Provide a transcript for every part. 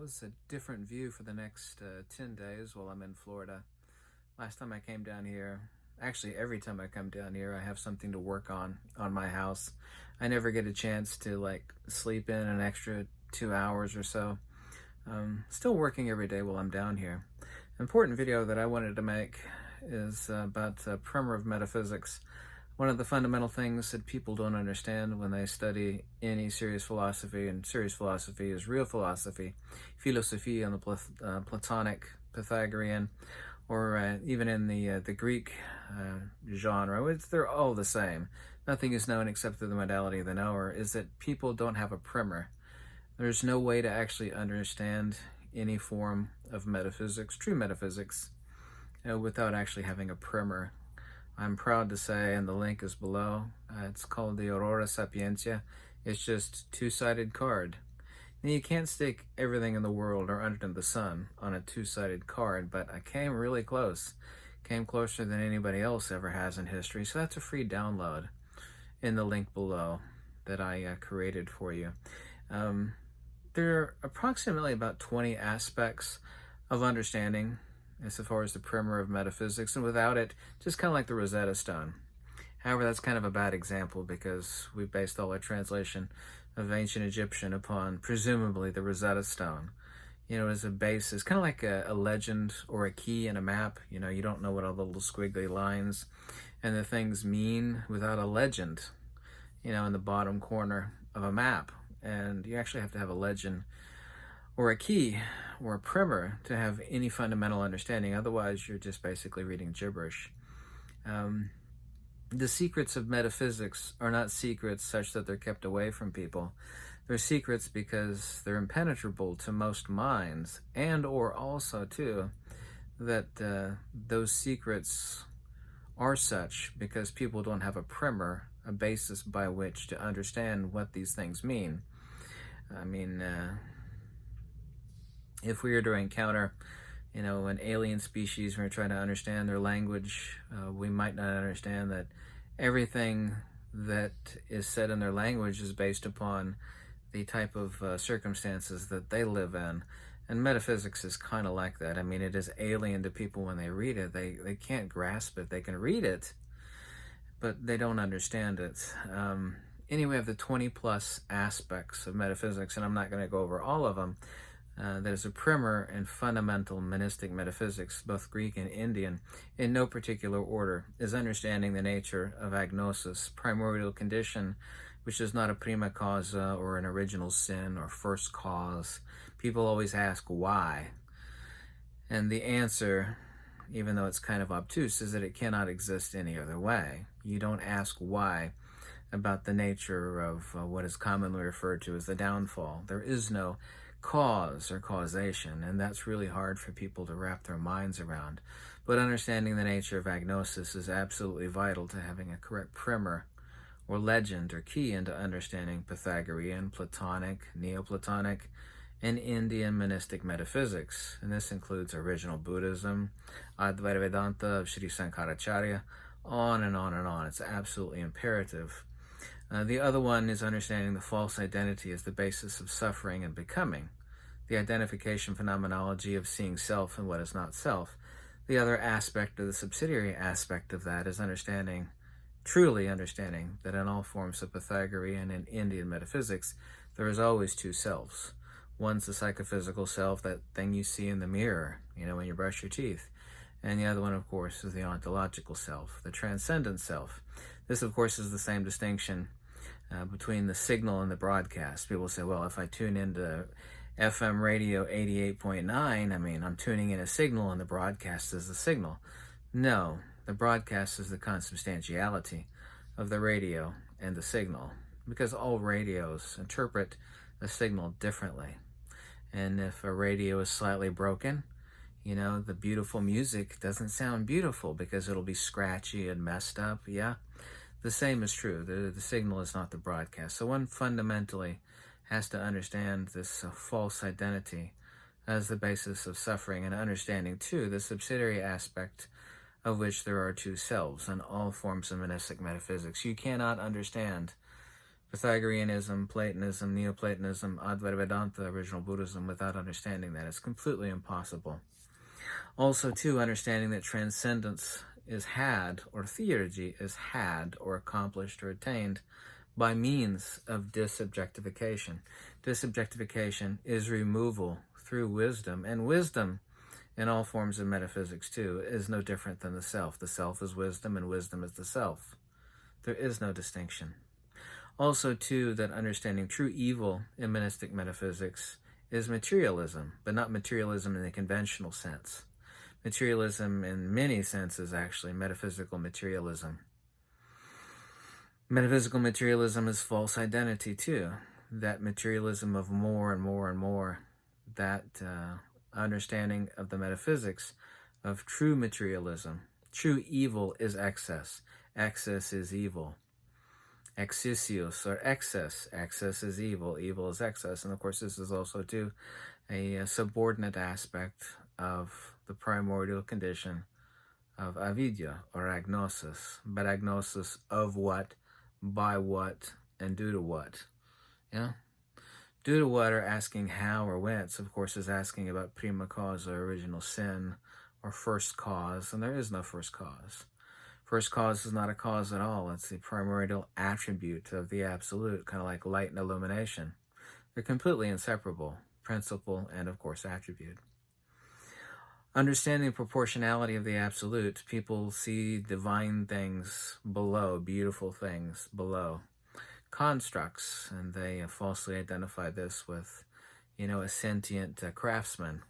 It's a different view for the next 10 days while I'm in Florida. Last time I came down here, actually every time I come down here, I have something to work on my house. I never get a chance to sleep in an extra 2 hours or so. Still working every day while I'm down here. Important video that I wanted to make is about the primer of metaphysics. One of the fundamental things that people don't understand when they study any serious philosophy, and serious philosophy is real philosophy, philosophia in the Platonic, Pythagorean, or even in the Greek genre, they're all the same. Nothing is known except through the modality of the knower, is that people don't have a primer. There's no way to actually understand any form of metaphysics, true metaphysics, without actually having a primer. I'm proud to say, and the link is below, it's called the Aurora Sapientia. It's just two-sided card. Now, you can't stick everything in the world or under the sun on a two-sided card, but I came really close. Came closer than anybody else ever has in history, so that's a free download in the link below that I created for you. There are approximately about 20 aspects of understanding as far as the primer of metaphysics, and without it, just kind of like the Rosetta Stone. However, that's kind of a bad example because we based all our translation of ancient Egyptian upon, presumably, the Rosetta Stone. As a basis, kind of like a legend or a key in a map. You don't know what all the little squiggly lines and the things mean without a legend, in the bottom corner of a map. And you actually have to have a legend or a key or a primer to have any fundamental understanding. Otherwise, you're just basically reading gibberish. The secrets of metaphysics are not secrets such that they're kept away from people. They're secrets because they're impenetrable to most minds, and or also, too, that those secrets are such because people don't have a primer, a basis by which to understand what these things mean. If we were to encounter, an alien species, we're trying to understand their language, we might not understand that everything that is said in their language is based upon the type of circumstances that they live in. And metaphysics is kind of like that. It is alien to people when they read it. They can't grasp it. They can read it, but they don't understand it. Anyway, we have the 20 plus aspects of metaphysics, and I'm not going to go over all of them. There's a primer in fundamental monistic metaphysics, both Greek and Indian, in no particular order, is understanding the nature of agnosis, primordial condition, which is not a prima causa or an original sin or first cause. People always ask why. And the answer, even though it's kind of obtuse, is that it cannot exist any other way. You don't ask why about the nature of what is commonly referred to as the downfall. There is no cause or causation, and that's really hard for people to wrap their minds around. But understanding the nature of agnosis is absolutely vital to having a correct primer or legend or key into understanding Pythagorean, Platonic, Neoplatonic, and Indian monistic metaphysics. And this includes original Buddhism, Advaita Vedanta of Sri Sankaracharya, on and on and on. It's absolutely imperative. The other one is understanding the false identity as the basis of suffering and becoming. The identification phenomenology of seeing self and what is not self. The other aspect, of the subsidiary aspect of that, is truly understanding that in all forms of Pythagorean and Indian metaphysics, there is always two selves. One's the psychophysical self, that thing you see in the mirror, when you brush your teeth. And the other one, of course, is the ontological self, the transcendent self. This, of course, is the same distinction between the signal and the broadcast. People say, well, if I tune into FM radio 88.9, I'm tuning in a signal and the broadcast is the signal. No, the broadcast is the consubstantiality of the radio and the signal, because all radios interpret a signal differently. And if a radio is slightly broken, the beautiful music doesn't sound beautiful because it'll be scratchy and messed up. Yeah, the same is true. The signal is not the broadcast. So one fundamentally has to understand this false identity as the basis of suffering, and understanding, too, the subsidiary aspect of which there are two selves in all forms of monistic metaphysics. You cannot understand Pythagoreanism, Platonism, Neoplatonism, Advaita Vedanta, original Buddhism, without understanding that. It's completely impossible. Also, too, understanding that transcendence is had, or theurgy is had, or accomplished, or attained by means of disobjectification. Disobjectification is removal through wisdom, and wisdom, in all forms of metaphysics, too, is no different than the self. The self is wisdom, and wisdom is the self. There is no distinction. Also, too, that understanding true evil in monistic metaphysics is materialism, but not materialism in the conventional sense. Materialism in many senses, actually, metaphysical materialism. Metaphysical materialism is false identity, too. That materialism of more and more and more, that understanding of the metaphysics of true materialism. True evil is excess. Excess is evil. Excessius, or excess. Excess is evil. Evil is excess. And of course, this is also, too, a subordinate aspect of the primordial condition of avidya, or agnosis. But agnosis of what, by what, and due to what. Yeah? Due to what, or asking how or whence, of course, is asking about prima causa, original sin, or first cause, and there is no first cause. First cause is not a cause at all. It's the primordial attribute of the absolute, kind of like light and illumination. They're completely inseparable, principle and, of course, attribute. Understanding the proportionality of the absolute, people see divine things below, beautiful things below, constructs, and they falsely identify this with, a sentient craftsman.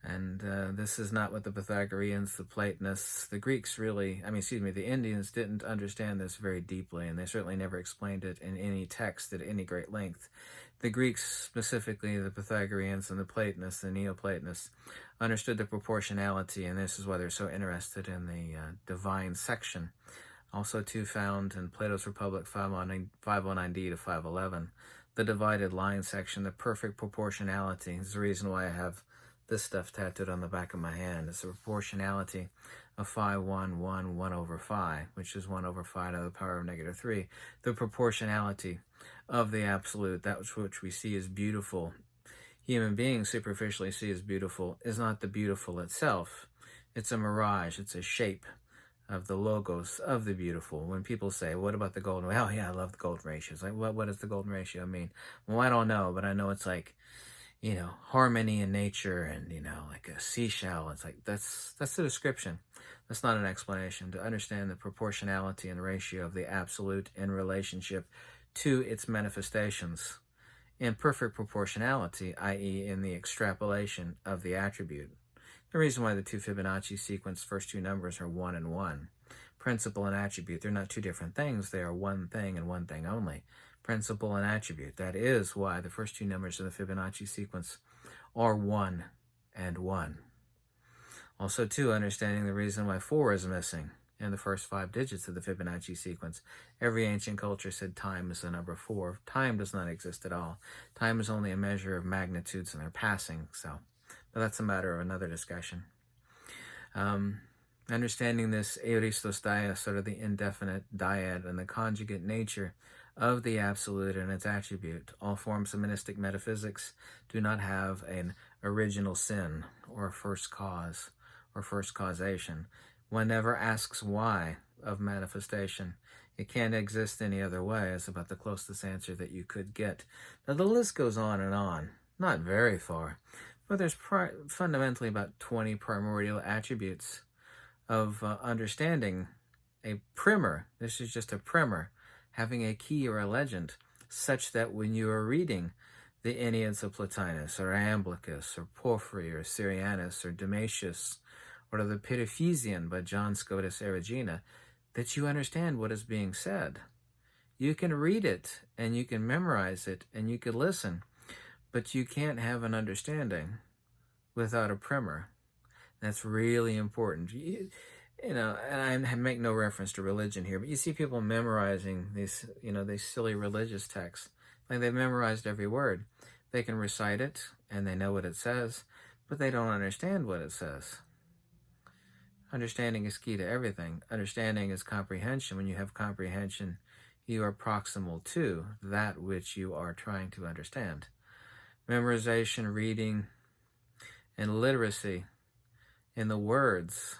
And this is not what the Pythagoreans, the Platonists, the Greeks really, the Indians didn't understand this very deeply, and they certainly never explained it in any text at any great length. The Greeks, specifically the Pythagoreans and the Platonists, the Neoplatonists, understood the proportionality, and this is why they're so interested in the divine section. Also, too, found in Plato's Republic 509d to 511, the divided line section, the perfect proportionality. This is the reason why I have this stuff tattooed on the back of my hand. It's the proportionality of phi 1, 1 over phi, which is 1 over phi to the power of -3. The proportionality of the absolute, that which we see as beautiful, human beings superficially see as beautiful, is not the beautiful itself. It's a mirage. It's a shape of the logos of the beautiful. When people say, what about the golden ratio? Oh, yeah, I love the golden ratio. It's like, what does the golden ratio mean? Well, I don't know, but I know it's like, harmony in nature and, like a seashell. It's like, that's the description. That's not an explanation. To understand the proportionality and ratio of the absolute in relationship to its manifestations in perfect proportionality, i.e. in the extrapolation of the attribute. The reason why the two Fibonacci sequence first two numbers are 1 and 1. Principle and attribute, they're not two different things. They are one thing and one thing only. Principle and attribute. That is why the first two numbers of the Fibonacci sequence are 1 and 1. Also, too, understanding the reason why 4 is missing in the first 5 digits of the Fibonacci sequence. Every ancient culture said time is the number 4. Time does not exist at all. Time is only a measure of magnitudes and their passing. But that's a matter of another discussion. Understanding this aoristos dia, sort of the indefinite dyad and the conjugate nature of the absolute and its attribute. All forms of monistic metaphysics do not have an original sin or a first cause or first causation. One never asks why of manifestation. It can't exist any other way is about the closest answer that you could get. Now the list goes on and on, not very far, but there's fundamentally about 20 primordial attributes of understanding a primer. This is just a primer, having a key or a legend, such that when you are reading the Enneads of Plotinus, or Iamblichus, or Porphyry, or Syrianus, or Damasius, or the Pitaphysian by John Scotus Erigena, that you understand what is being said. You can read it, and you can memorize it, and you can listen, but you can't have an understanding without a primer. That's really important. And I make no reference to religion here, but you see people memorizing these silly religious texts. Like they've memorized every word. They can recite it, and they know what it says, but they don't understand what it says. Understanding is key to everything. Understanding is comprehension. When you have comprehension, you are proximal to that which you are trying to understand. Memorization, reading, and literacy in the words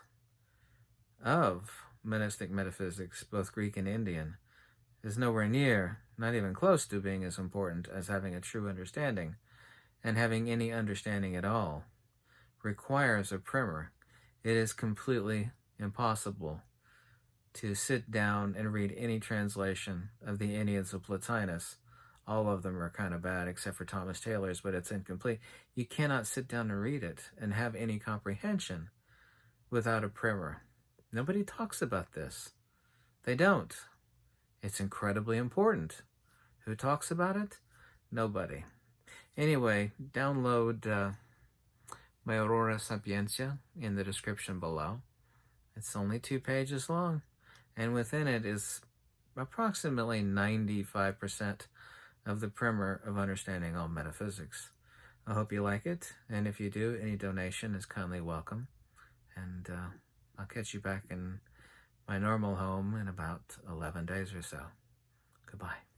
of monistic metaphysics, both Greek and Indian, is nowhere near, not even close to being as important as having a true understanding. And having any understanding at all requires a primer. It is completely impossible to sit down and read any translation of the Enneads of Plotinus. All of them are kind of bad except for Thomas Taylor's, but it's incomplete. You cannot sit down and read it and have any comprehension without a primer. Nobody talks about this. They don't. It's incredibly important. Who talks about it? Nobody. Anyway, download my Aurora Sapiencia in the description below. It's only 2 pages long, and within it is approximately 95% of the primer of understanding all metaphysics. I hope you like it, and if you do, any donation is kindly welcome. And I'll catch you back in my normal home in about 11 days or so. Goodbye.